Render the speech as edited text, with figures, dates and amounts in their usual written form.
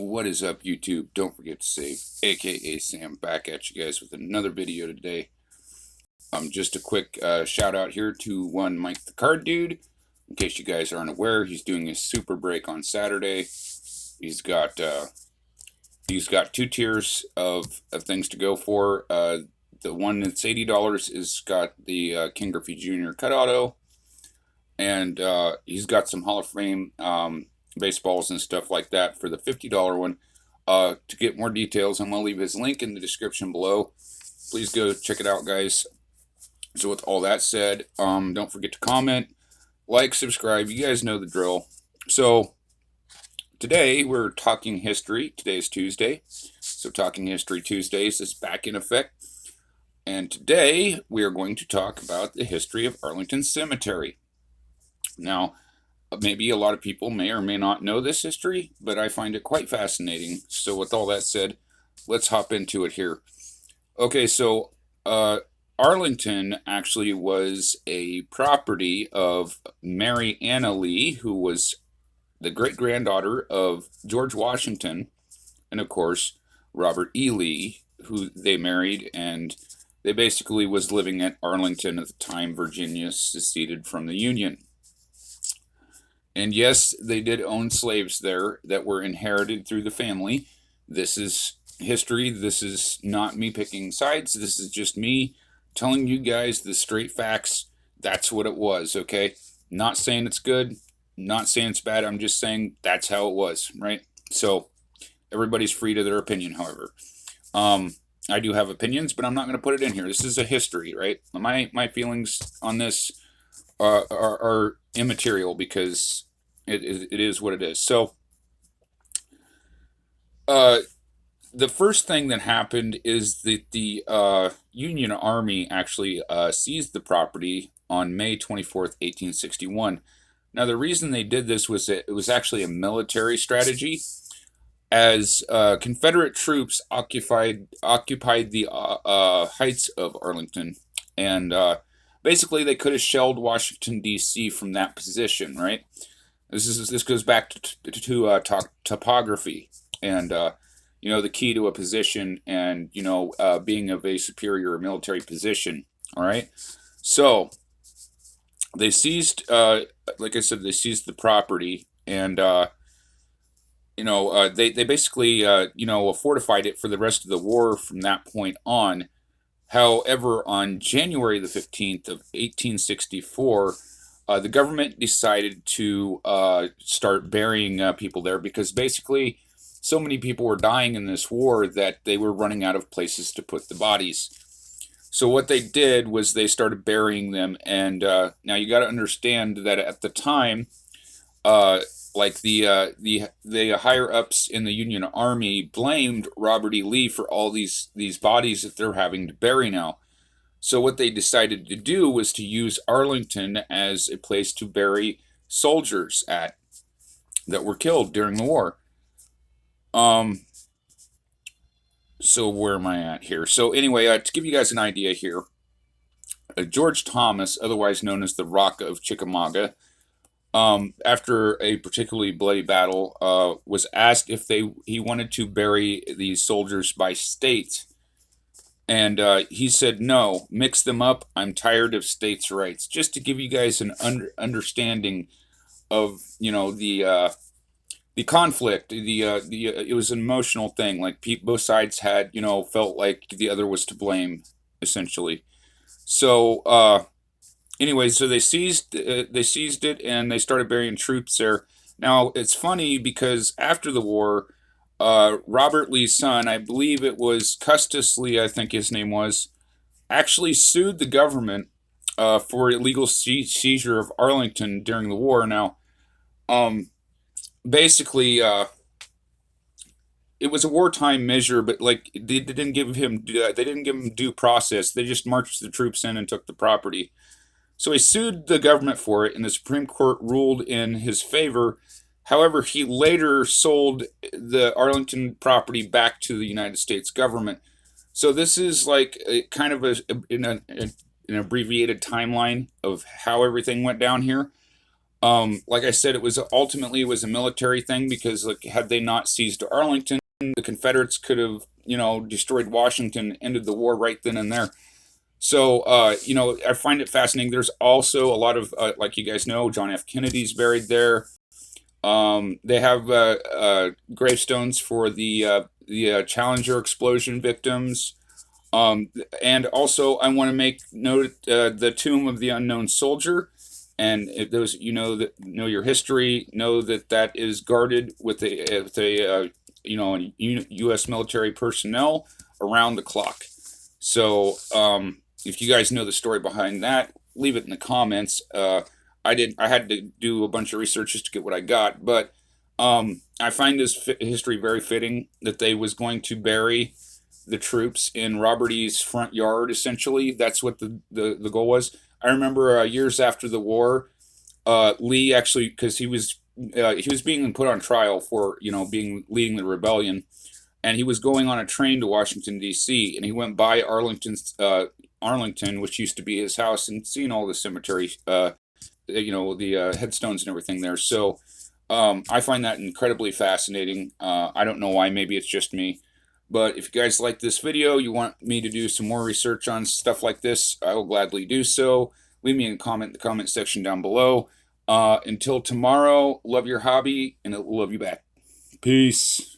What is up, YouTube? Don't forget to save, aka Sam, back at you guys with another video today. Just a quick shout out here to one Mike the Card Dude. In case you guys aren't aware, he's doing his super break on Saturday. He's got two tiers of things to go for. The one that's $80 is got the King Griffey Jr. cut auto, and he's got some Hall of Fame baseballs and stuff like that for the $50 one. To get more details, I'm going to leave his link in the description below. Please go check it out, guys. So with all that said, don't forget to comment, like, subscribe. You guys know the drill. So today we're talking history. Today is Tuesday, so Talking History Tuesdays is back in effect. And today we are going to talk about the history of Arlington Cemetery. Now, maybe a lot of people may or may not know this history, but I find it quite fascinating. So with all that said, let's hop into it here. Okay, so Arlington actually was a property of Mary Anna Lee, who was the great-granddaughter of George Washington, and of course, Robert E. Lee, who they married, and they basically was living at Arlington at the time Virginia seceded from the Union. And yes, they did own slaves there that were inherited through the family. This is history. This is not me picking sides. This is just me telling you guys the straight facts. That's what it was, okay? Not saying it's good, not saying it's bad. I'm just saying that's how it was, right? So everybody's free to their opinion, however. I do have opinions, but I'm not going to put it in here. This is a history, right? My feelings on this are immaterial because it is what it is. So, the first thing that happened is that the Union Army actually seized the property on May 24th, 1861. Now, the reason they did this was that it was actually a military strategy, as Confederate troops occupied the heights of Arlington, and basically they could have shelled Washington, D.C. from that position, right? This goes back to topography and the key to a position, and being of a superior military position. All right, so they seized, like I said, they seized the property, and they basically fortified it for the rest of the war from that point on. However, on January the 15th of 1864. The government decided to start burying people there because basically so many people were dying in this war that they were running out of places to put the bodies. So what they did was they started burying them, and now you got to understand that at the time, like the higher ups in the Union Army blamed Robert E. Lee for all these bodies that they're having to bury now. So what they decided to do was to use Arlington as a place to bury soldiers at that were killed during the war. So where am I at here? So anyway, to give you guys an idea here, George Thomas, otherwise known as the Rock of Chickamauga, after a particularly bloody battle, was asked if he wanted to bury these soldiers by state. And he said, no, mix them up. I'm tired of states' rights. Just to give you guys an understanding of, the conflict. It was an emotional thing. Like both sides had, felt like the other was to blame, essentially. So anyway, so they seized it, and they started burying troops there. Now it's funny because after the war, Robert Lee's son, I believe it was Custis Lee, I think his name was, actually sued the government for illegal seizure of Arlington during the war. Now, basically, it was a wartime measure, but like they didn't give him due process. They just marched the troops in and took the property. So he sued the government for it, and the Supreme Court ruled in his favor. However, he later sold the Arlington property back to the United States government. So this is like kind of an abbreviated timeline of how everything went down here. Like I said, it was a military thing, because like had they not seized Arlington, the Confederates could have, destroyed Washington, ended the war right then and there. So, I find it fascinating. There's also a lot of, like you guys know, John F. Kennedy's buried there. They have gravestones for the Challenger explosion victims. Um, and also, I want to make note the tomb of the unknown soldier. And if those that know your history know that that is guarded with U.S. military personnel around the clock. So, if you guys know the story behind that, leave it in the comments. I had to do a bunch of research just to get what I got, but I find this history very fitting, that they was going to bury the troops in Robert E's front yard. Essentially, that's what the goal was. I remember years after the war, Lee actually, because he was being put on trial for being leading the rebellion, and he was going on a train to Washington D.C. and he went by Arlington, which used to be his house, and seeing all the cemetery, the headstones and everything there. So I find that incredibly fascinating. I don't know why. Maybe it's just me. But if you guys like this video, you want me to do some more research on stuff like this, I will gladly do so. Leave me a comment in the comment section down below. Until tomorrow, love your hobby, and it will love you back. Peace.